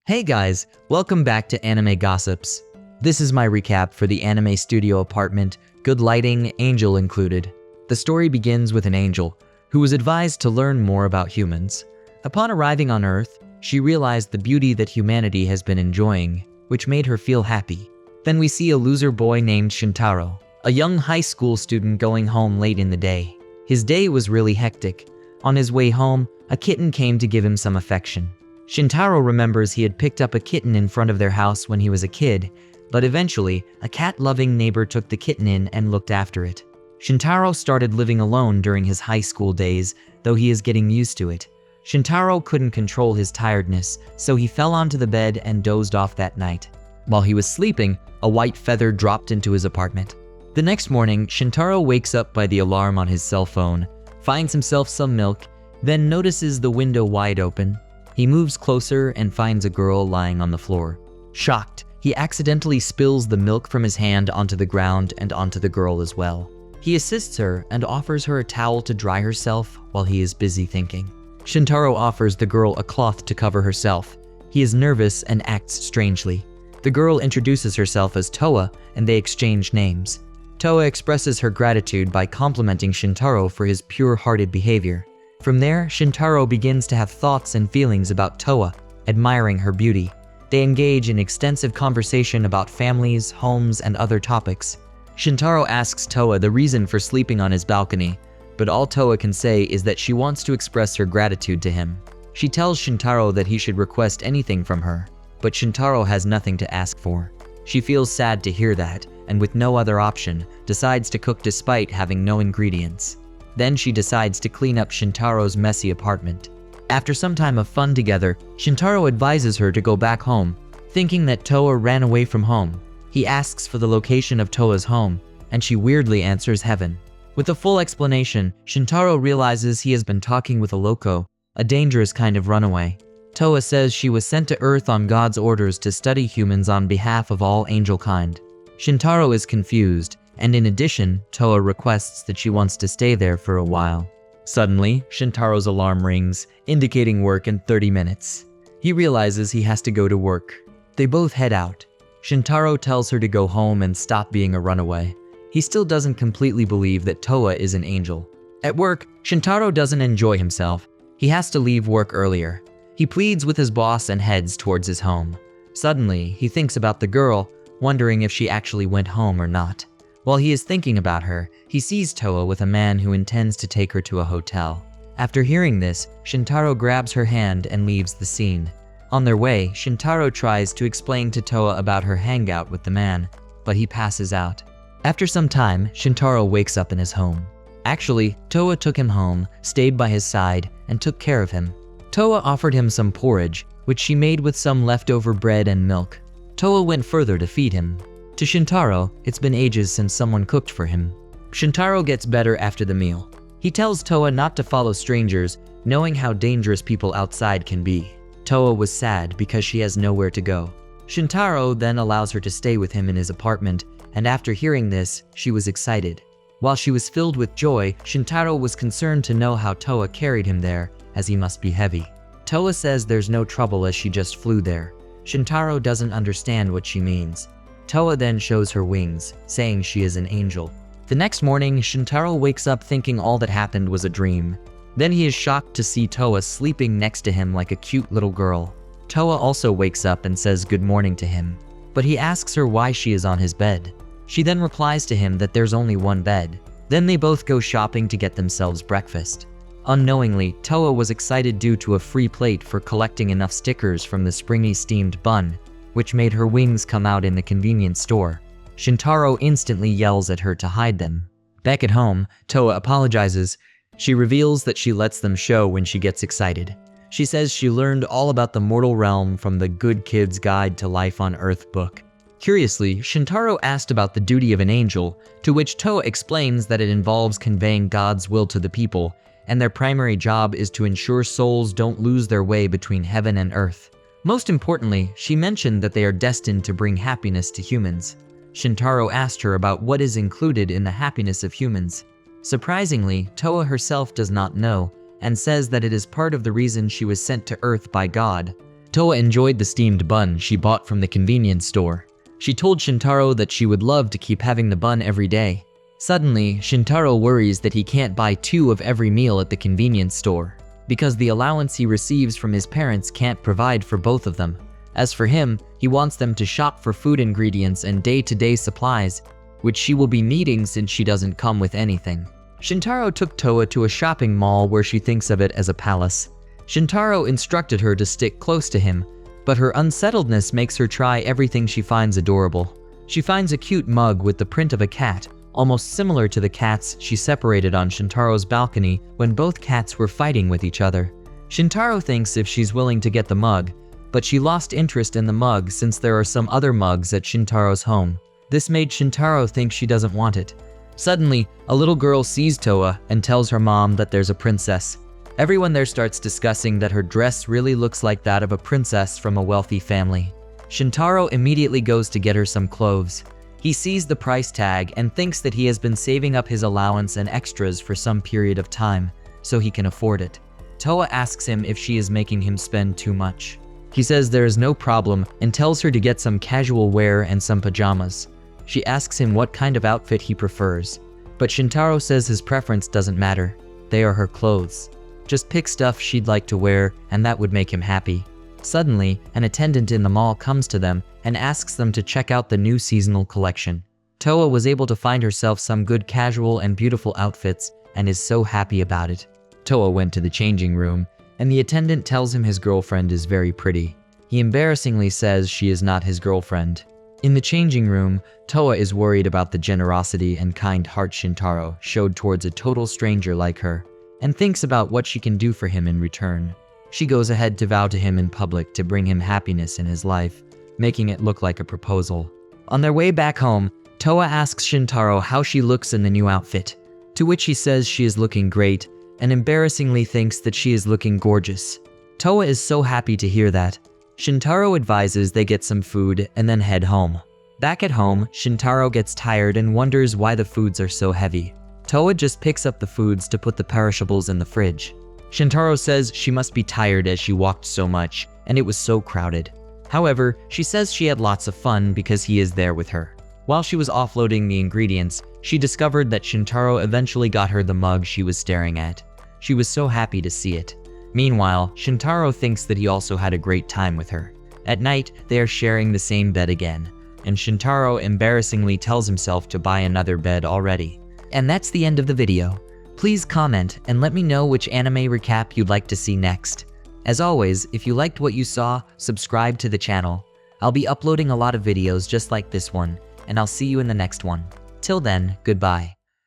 Hey guys, welcome back to Anime Gossips. This is my recap for the anime studio apartment, good lighting, angel included. The story begins with an angel who was advised to learn more about humans. Upon arriving on Earth, she realized the beauty that humanity has been enjoying, which made her feel happy. Then we see a loser boy named Shintaro, a young high school student going home late in the day. His day was really hectic. On his way home, a kitten came to give him some affection. Shintaro remembers he had picked up a kitten in front of their house when he was a kid, but eventually, a cat-loving neighbor took the kitten in and looked after it. Shintaro started living alone during his high school days, though he is getting used to it. Shintaro couldn't control his tiredness, so he fell onto the bed and dozed off that night. While he was sleeping, a white feather dropped into his apartment. The next morning, Shintaro wakes up by the alarm on his cell phone, finds himself some milk, then notices the window wide open. He moves closer and finds a girl lying on the floor. Shocked, he accidentally spills the milk from his hand onto the ground and onto the girl as well. He assists her and offers her a towel to dry herself while he is busy thinking. Shintaro offers the girl a cloth to cover herself. He is nervous and acts strangely. The girl introduces herself as Toa and they exchange names. Toa expresses her gratitude by complimenting Shintaro for his pure-hearted behavior. From there, Shintaro begins to have thoughts and feelings about Toa, admiring her beauty. They engage in extensive conversation about families, homes, and other topics. Shintaro asks Toa the reason for sleeping on his balcony, but all Toa can say is that she wants to express her gratitude to him. She tells Shintaro that he should request anything from her, but Shintaro has nothing to ask for. She feels sad to hear that, and with no other option, decides to cook despite having no ingredients. Then she decides to clean up Shintaro's messy apartment. After some time of fun together, Shintaro advises her to go back home, thinking that Toa ran away from home. He asks for the location of Toa's home, and she weirdly answers heaven. With a full explanation, Shintaro realizes he has been talking with a loco, a dangerous kind of runaway. Toa says she was sent to Earth on God's orders to study humans on behalf of all angel kind. Shintaro is confused, and in addition, Toa requests that she wants to stay there for a while. Suddenly, Shintaro's alarm rings, indicating work in 30 minutes. He realizes he has to go to work. They both head out. Shintaro tells her to go home and stop being a runaway. He still doesn't completely believe that Toa is an angel. At work, Shintaro doesn't enjoy himself. He has to leave work earlier. He pleads with his boss and heads towards his home. Suddenly, he thinks about the girl, wondering if she actually went home or not. While he is thinking about her, he sees Toa with a man who intends to take her to a hotel. After hearing this, Shintaro grabs her hand and leaves the scene. On their way, Shintaro tries to explain to Toa about her hangout with the man, but he passes out. After some time, Shintaro wakes up in his home. Actually, Toa took him home, stayed by his side, and took care of him. Toa offered him some porridge, which she made with some leftover bread and milk. Toa went further to feed him. To Shintaro, it's been ages since someone cooked for him. Shintaro gets better after the meal. He tells Toa not to follow strangers, knowing how dangerous people outside can be. Toa was sad because she has nowhere to go. Shintaro then allows her to stay with him in his apartment, and after hearing this, she was excited. While she was filled with joy, Shintaro was concerned to know how Toa carried him there, as he must be heavy. Toa says there's no trouble as she just flew there. Shintaro doesn't understand what she means. Toa then shows her wings, saying she is an angel. The next morning, Shintaro wakes up thinking all that happened was a dream. Then he is shocked to see Toa sleeping next to him like a cute little girl. Toa also wakes up and says good morning to him, but he asks her why she is on his bed. She then replies to him that there's only one bed. Then they both go shopping to get themselves breakfast. Unknowingly, Toa was excited due to a free plate for collecting enough stickers from the springy steamed bun, which made her wings come out in the convenience store. Shintaro instantly yells at her to hide them. Back at home, Toa apologizes. She reveals that she lets them show when she gets excited. She says she learned all about the mortal realm from the Good Kid's Guide to Life on Earth book. Curiously, Shintaro asked about the duty of an angel, to which Toa explains that it involves conveying God's will to the people, and their primary job is to ensure souls don't lose their way between heaven and earth. Most importantly, she mentioned that they are destined to bring happiness to humans. Shintaro asked her about what is included in the happiness of humans. Surprisingly, Toa herself does not know, and says that it is part of the reason she was sent to Earth by God. Toa enjoyed the steamed bun she bought from the convenience store. She told Shintaro that she would love to keep having the bun every day. Suddenly, Shintaro worries that he can't buy 2 of every meal at the convenience store, because the allowance he receives from his parents can't provide for both of them. As for him, he wants them to shop for food ingredients and day-to-day supplies, which she will be needing since she doesn't come with anything. Shintaro took Toa to a shopping mall where she thinks of it as a palace. Shintaro instructed her to stick close to him, but her unsettledness makes her try everything she finds adorable. She finds a cute mug with the print of a cat, almost similar to the cats she separated on Shintaro's balcony when both cats were fighting with each other. Shintaro thinks if she's willing to get the mug, but she lost interest in the mug since there are some other mugs at Shintaro's home. This made Shintaro think she doesn't want it. Suddenly, a little girl sees Toa and tells her mom that there's a princess. Everyone there starts discussing that her dress really looks like that of a princess from a wealthy family. Shintaro immediately goes to get her some clothes. He sees the price tag and thinks that he has been saving up his allowance and extras for some period of time, so he can afford it. Toa asks him if she is making him spend too much. He says there is no problem and tells her to get some casual wear and some pajamas. She asks him what kind of outfit he prefers, but Shintaro says his preference doesn't matter. They are her clothes. Just pick stuff she'd like to wear and that would make him happy. Suddenly, an attendant in the mall comes to them and asks them to check out the new seasonal collection. Toa was able to find herself some good casual and beautiful outfits and is so happy about it. Toa went to the changing room, and the attendant tells him his girlfriend is very pretty. He embarrassingly says she is not his girlfriend. In the changing room, Toa is worried about the generosity and kind heart Shintaro showed towards a total stranger like her, and thinks about what she can do for him in return. She goes ahead to vow to him in public to bring him happiness in his life, making it look like a proposal. On their way back home, Toa asks Shintaro how she looks in the new outfit, to which he says she is looking great, and embarrassingly thinks that she is looking gorgeous. Toa is so happy to hear that. Shintaro advises they get some food and then head home. Back at home, Shintaro gets tired and wonders why the foods are so heavy. Toa just picks up the foods to put the perishables in the fridge. Shintaro says she must be tired as she walked so much, and it was so crowded. However, she says she had lots of fun because he is there with her. While she was offloading the ingredients, she discovered that Shintaro eventually got her the mug she was staring at. She was so happy to see it. Meanwhile, Shintaro thinks that he also had a great time with her. At night, they are sharing the same bed again, and Shintaro embarrassingly tells himself to buy another bed already. And that's the end of the video. Please comment and let me know which anime recap you'd like to see next. As always, if you liked what you saw, subscribe to the channel. I'll be uploading a lot of videos just like this one, and I'll see you in the next one. Till then, goodbye.